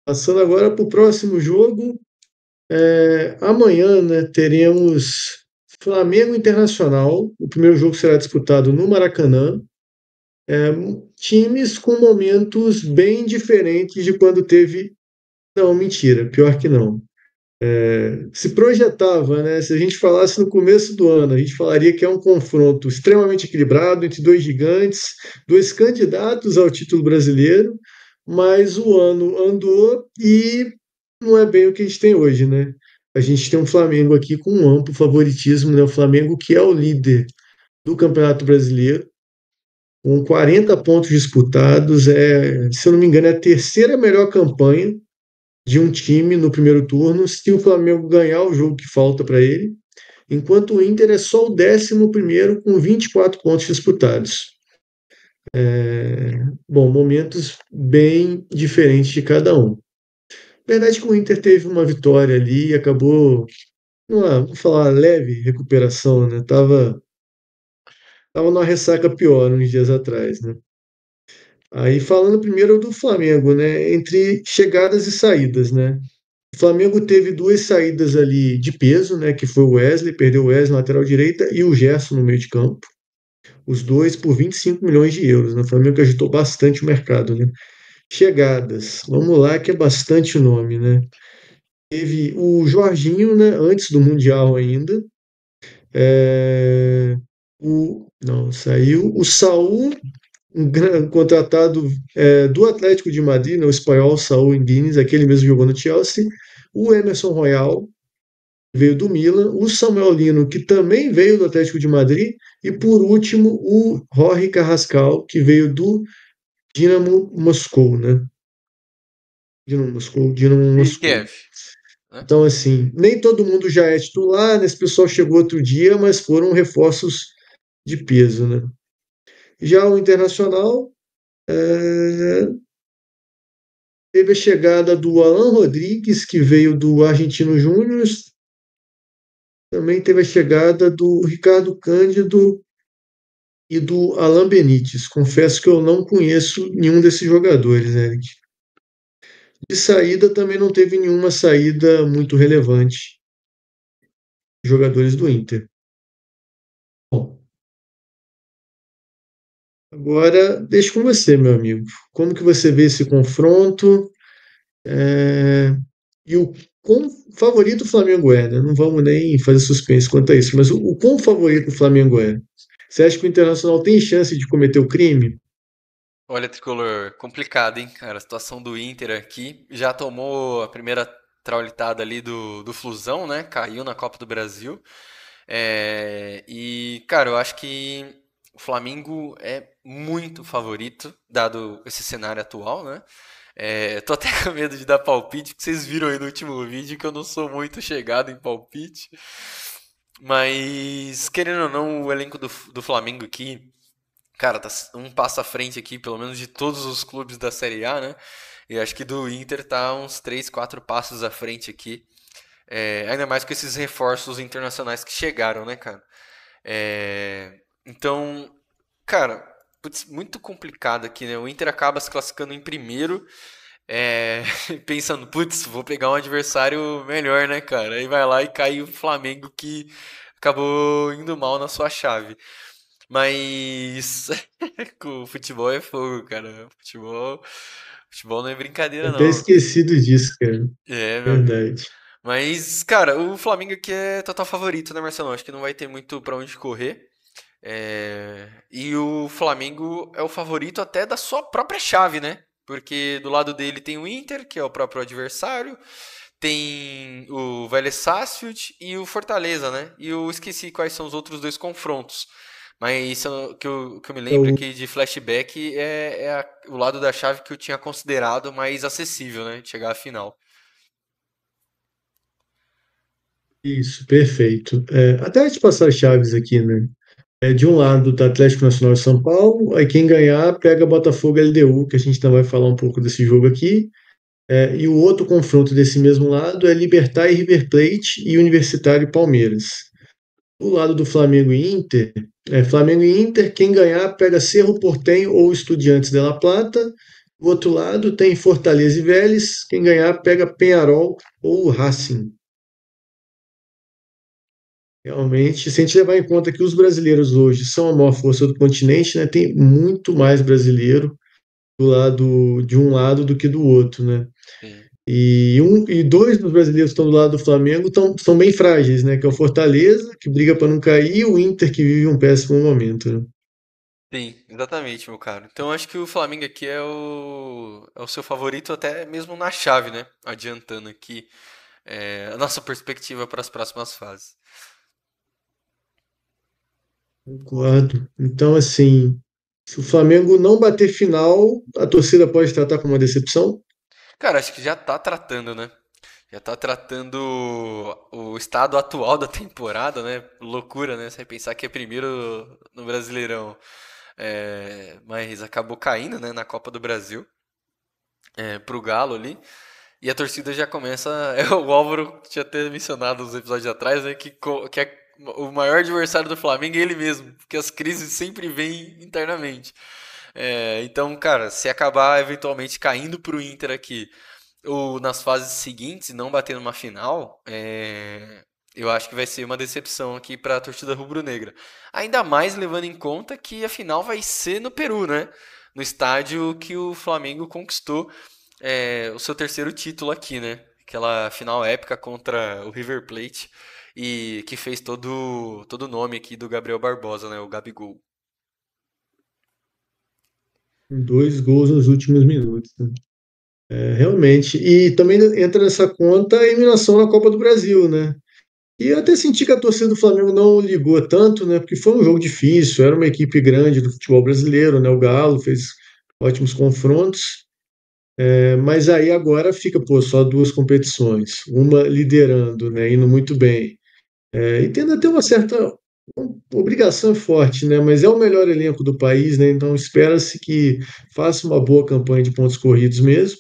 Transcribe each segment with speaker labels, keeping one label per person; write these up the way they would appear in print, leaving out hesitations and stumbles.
Speaker 1: Passando agora para o próximo jogo, amanhã, né, teremos Flamengo Internacional. O primeiro jogo será disputado no Maracanã. É, times com momentos bem diferentes de quando teve. Não, mentira, pior que não. Se projetava, né? Se a gente falasse no começo do ano, a gente falaria que é um confronto extremamente equilibrado entre dois gigantes, dois candidatos ao título brasileiro, mas o ano andou e não é bem o que a gente tem hoje, né? A gente tem um Flamengo aqui com um amplo favoritismo, né? O Flamengo que é o líder do Campeonato Brasileiro, com 40 pontos disputados, se eu não me engano, é a terceira melhor campanha de um time no primeiro turno, se o Flamengo ganhar o jogo que falta para ele, enquanto o Inter é só o 11º com 24 pontos disputados. Bom, momentos bem diferentes de cada um. Verdade que o Inter teve uma vitória ali e acabou, vou falar, leve recuperação, né? Tava numa ressaca pior uns dias atrás, né? Aí falando primeiro do Flamengo, né? Entre chegadas e saídas, né? O Flamengo teve duas saídas ali de peso, né? Que foi o Wesley, perdeu o Wesley na lateral direita e o Gerson no meio de campo. Os dois por 25 milhões de euros, né? O Flamengo agitou bastante o mercado, né? Chegadas, vamos lá, que é bastante nome, né? Teve o Jorginho, né? Antes do Mundial ainda. É, não, saiu. O Saul, contratado do Atlético de Madrid, né? O espanhol Saul Endines, aquele mesmo que jogou no Chelsea. O Emerson Royal, veio do Milan, o Samuel Lino, que também veio do Atlético de Madrid, e por último o Jorge Carrascal, que veio do Dinamo Moscou, né? Dinamo
Speaker 2: De
Speaker 1: Moscou.
Speaker 2: Kiev, né?
Speaker 1: Então, assim, nem todo mundo já é titular, né? Esse pessoal chegou outro dia, mas foram reforços de peso, né? Já o Internacional teve a chegada do Alan Rodrigues, que veio do Argentino Júnior, também teve a chegada do Ricardo Cândido e do Alan Benítez. Confesso que eu não conheço nenhum desses jogadores, Eric. De saída também não teve nenhuma saída muito relevante de jogadores do Inter. Bom, agora deixo com você, meu amigo. Como que você vê esse confronto? É, E o quão favorito o Flamengo é, né? Não vamos nem fazer suspense quanto a isso, mas o quão favorito o Flamengo é? Você acha que o Internacional tem chance de cometer o crime?
Speaker 2: Olha, Tricolor, complicado, hein, cara? A situação do Inter aqui já tomou a primeira traulitada ali do Flusão, né? Caiu na Copa do Brasil. E, cara, eu acho que o Flamengo é muito favorito, dado esse cenário atual, né? Tô até com medo de dar palpite, porque vocês viram aí no último vídeo que eu não sou muito chegado em palpite. Mas, querendo ou não, o elenco do Flamengo aqui, cara, tá um passo à frente aqui, pelo menos de todos os clubes da Série A, né? E acho que do Inter tá uns 3, 4 passos à frente aqui. Ainda mais com esses reforços internacionais que chegaram, né, cara? Então, cara, putz, muito complicado aqui, né? O Inter acaba se classificando em primeiro, é, pensando, putz, vou pegar um adversário melhor, né, cara? Aí vai lá e cai o Flamengo que acabou indo mal na sua chave. Mas o futebol é fogo, cara. Futebol não é
Speaker 1: Eu
Speaker 2: brincadeira,
Speaker 1: até
Speaker 2: não.
Speaker 1: esquecido disso, cara.
Speaker 2: Meu amigo.
Speaker 1: Verdade.
Speaker 2: Mas, cara, o Flamengo aqui é total favorito, né, Marcelo? Acho que não vai ter muito pra onde correr. E o Flamengo é o favorito até da sua própria chave, né? Porque do lado dele tem o Inter, que é o próprio adversário, tem o Vélez Sarsfield e o Fortaleza, né? E eu esqueci quais são os outros dois confrontos. Mas que eu me lembro
Speaker 1: Então,
Speaker 2: aqui de flashback o lado da chave que eu tinha considerado mais acessível, né? De chegar à final.
Speaker 1: isso, perfeito. Até antes de passar as chaves aqui, né? De um lado tá Atlético Nacional de São Paulo, aí quem ganhar pega Botafogo e LDU, que a gente ainda vai falar um pouco desse jogo aqui. E o outro confronto desse mesmo lado é Libertad e River Plate e Universitário e Palmeiras. Do lado do Flamengo e Inter, Flamengo e Inter, quem ganhar pega Cerro Porteño ou Estudiantes de La Plata, Do outro lado tem Fortaleza e Vélez. Quem ganhar pega Penharol ou Racing. Realmente, se a gente levar em conta que os brasileiros hoje são a maior força do continente, né, tem muito mais brasileiro do lado de um lado do que do outro, né?
Speaker 2: Sim.
Speaker 1: E dois dos brasileiros que estão do lado do Flamengo são bem frágeis, né? Que é o Fortaleza, que briga para não cair, e o Inter, que vive um péssimo momento, né?
Speaker 2: Sim, exatamente, meu caro. Então acho que o Flamengo aqui é o seu favorito até mesmo na chave, né? Adiantando aqui a nossa perspectiva para as próximas fases.
Speaker 1: Concordo. Então, assim, se o Flamengo não bater final, a torcida pode tratar como uma decepção?
Speaker 2: Cara, acho que já tá tratando, né? Já tá tratando o estado atual da temporada, né? Loucura, né? Você pensar que é primeiro no Brasileirão, mas acabou caindo, né? Na Copa do Brasil, pro Galo ali. E a torcida já começa. O Álvaro tinha até mencionado uns episódios atrás, né? Que é o maior adversário do Flamengo é ele mesmo, porque as crises sempre vêm internamente. Então, cara, se acabar eventualmente caindo pro Inter aqui ou nas fases seguintes e não bater numa final, eu acho que vai ser uma decepção aqui para a torcida rubro-negra. Ainda mais levando em conta que a final vai ser no Peru, né? No estádio que o Flamengo conquistou o seu terceiro título aqui, né? Aquela final épica contra o River Plate e que fez todo o nome aqui do Gabriel Barbosa, né? O Gabigol.
Speaker 1: Dois gols nos últimos minutos, né? Realmente. E também entra nessa conta a eliminação na Copa do Brasil, né? E eu até senti que a torcida do Flamengo não ligou tanto, né? Porque foi um jogo difícil, era uma equipe grande do futebol brasileiro, né? O Galo fez ótimos confrontos. Mas aí agora fica, pô, só duas competições, uma liderando, né? Indo muito bem. E tendo até uma certa obrigação é forte, né? Mas é o melhor elenco do país, né? Então espera-se que faça uma boa campanha de pontos corridos mesmo.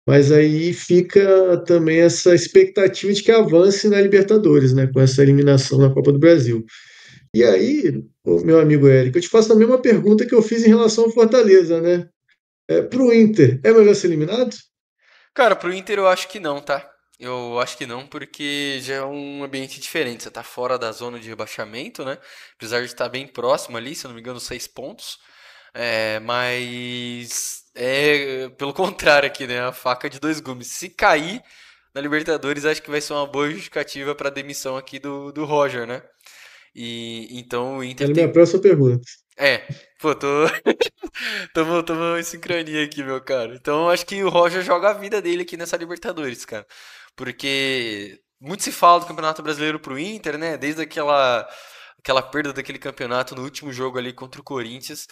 Speaker 1: Mas aí fica também essa expectativa de que avance na Libertadores, né? Com essa eliminação na Copa do Brasil. E aí, ô, meu amigo Érico, eu te faço também uma pergunta que eu fiz em relação ao Fortaleza, né? Para o Inter, é melhor ser eliminado?
Speaker 2: Cara, pro Inter eu acho que não, tá? Eu acho que não, porque já é um ambiente diferente. Você tá fora da zona de rebaixamento, né? Apesar de estar bem próximo ali, se eu não me engano, 6 pontos. Mas pelo contrário aqui, né? A faca de dois gumes. Se cair na Libertadores, acho que vai ser uma boa justificativa para demissão aqui do Roger, né? E então o Inter
Speaker 1: Era a minha
Speaker 2: tem.
Speaker 1: próxima pergunta.
Speaker 2: É, pô, tamo em sincronia aqui, meu cara. Então eu acho que o Roger joga a vida dele aqui nessa Libertadores, cara. Porque muito se fala do Campeonato Brasileiro pro Inter, né? Desde aquela perda daquele campeonato no último jogo ali contra o Corinthians.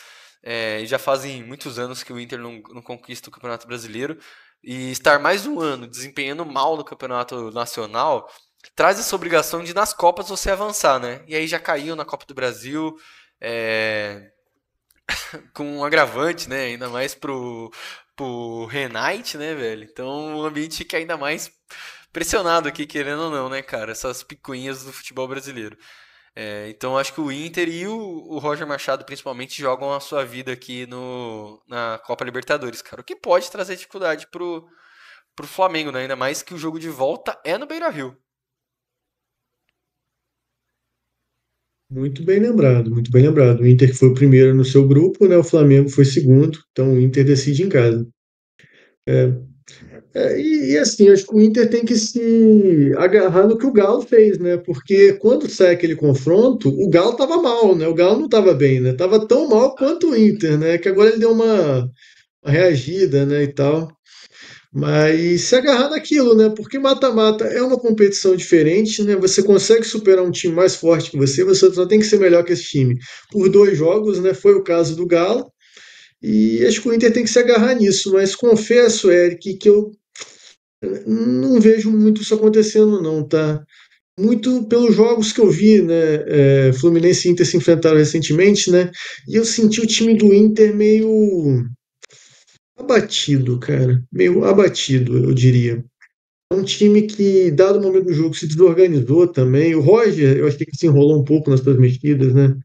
Speaker 2: E já fazem muitos anos que o Inter não conquista o Campeonato Brasileiro. E estar mais um ano desempenhando mal no Campeonato Nacional traz essa obrigação de nas Copas você avançar, né? E aí já caiu na Copa do Brasil. É, com um agravante, né? Ainda mais pro Renate, né, velho? Então o ambiente fica ainda mais pressionado aqui, querendo ou não, né, cara? Essas picuinhas do futebol brasileiro. Então acho que o Inter e o Roger Machado, principalmente, jogam a sua vida aqui na Copa Libertadores, cara. O que pode trazer dificuldade pro Flamengo, né? Ainda mais que o jogo de volta é no Beira-Rio.
Speaker 1: Muito bem lembrado, muito bem lembrado. O Inter que foi o primeiro no seu grupo, né? O Flamengo foi segundo, então o Inter decide em casa. É, e assim, eu acho que o Inter tem que se agarrar no que o Galo fez, né? Porque quando sai aquele confronto, o Galo estava mal, né? O Galo não estava bem, né? Tava tão mal quanto o Inter, né? Que agora ele deu uma reagida, né? E tal. Mas se agarrar naquilo, né? Porque mata-mata é uma competição diferente, né? Você consegue superar um time mais forte que você só tem que ser melhor que esse time por dois jogos, né? Foi o caso do Galo. E acho que o Inter tem que se agarrar nisso, mas confesso, Eric, que eu não vejo muito isso acontecendo, não, tá? Muito pelos jogos que eu vi, né? Fluminense e Inter se enfrentaram recentemente, né? E eu senti o time do Inter meio abatido, cara. Meio abatido, eu diria. É um time que, dado o momento do jogo, se desorganizou também. O Roger, eu acho que se enrolou um pouco nas suas mexidas, né?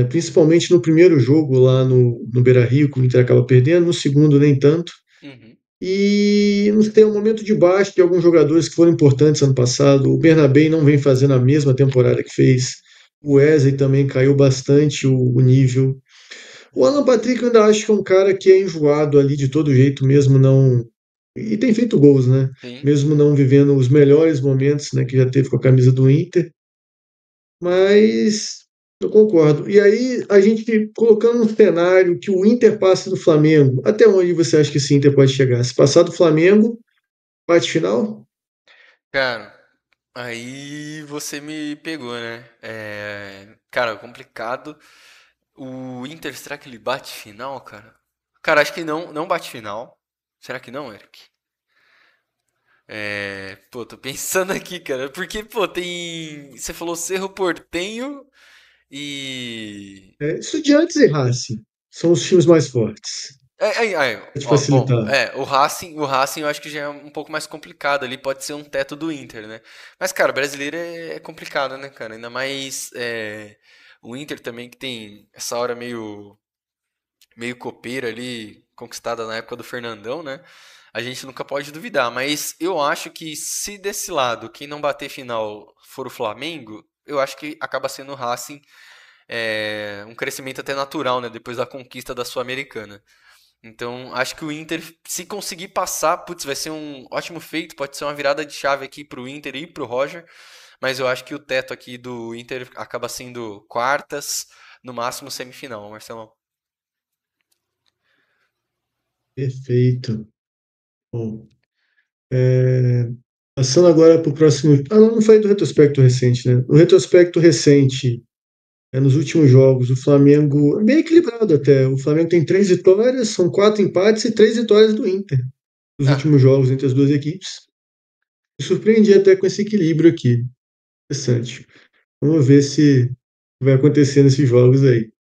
Speaker 1: principalmente no primeiro jogo lá no Beira-Rio, que o Inter acaba perdendo, no segundo nem tanto.
Speaker 2: Uhum.
Speaker 1: E nos tem um momento de baixo de alguns jogadores que foram importantes ano passado. O Bernabé não vem fazendo a mesma temporada que fez. O Wesley também caiu bastante o nível. O Alan Patrick eu ainda acho que é um cara que é enjoado ali de todo jeito, mesmo não. E tem feito gols, né?
Speaker 2: Sim.
Speaker 1: Mesmo não vivendo os melhores momentos, né, que já teve com a camisa do Inter. Mas eu concordo. E aí, a gente colocando um cenário que o Inter passe do Flamengo, até onde você acha que esse Inter pode chegar? Se passar do Flamengo, parte final?
Speaker 2: Cara, aí você me pegou, né? Cara, complicado. O Inter, será que ele bate final, cara? Cara, acho que não, não bate final. Será que não, Eric? Pô, tô pensando aqui, cara. Porque, pô, tem. Você falou Cerro Porteño e.
Speaker 1: Estudiantes e Racing são os times mais fortes. Pra te
Speaker 2: Ó, bom,
Speaker 1: facilitar.
Speaker 2: o Racing eu acho que já é um pouco mais complicado ali, pode ser um teto do Inter, né? Mas, cara, brasileiro é complicado, né, cara? Ainda mais o Inter também que tem essa hora meio copeira ali, conquistada na época do Fernandão, né? A gente nunca pode duvidar, mas eu acho que se desse lado quem não bater final for o Flamengo, eu acho que acaba sendo o Racing um crescimento até natural, né? Depois da conquista da Sul-Americana. Então, acho que o Inter, se conseguir passar, putz, vai ser um ótimo feito, pode ser uma virada de chave aqui pro Inter e pro Roger, mas eu acho que o teto aqui do Inter acaba sendo quartas, no máximo semifinal, Marcelão.
Speaker 1: Perfeito. Bom, é, passando agora para o próximo. Ah, não, não falei do retrospecto recente, né? No retrospecto recente, nos últimos jogos, o Flamengo é bem equilibrado até. O Flamengo tem 3 vitórias, são 4 empates e 3 vitórias do Inter nos
Speaker 2: Ah,
Speaker 1: últimos jogos entre as duas equipes. Me surpreendi até com esse equilíbrio aqui. Interessante. Vamos ver se vai acontecer nesses jogos aí.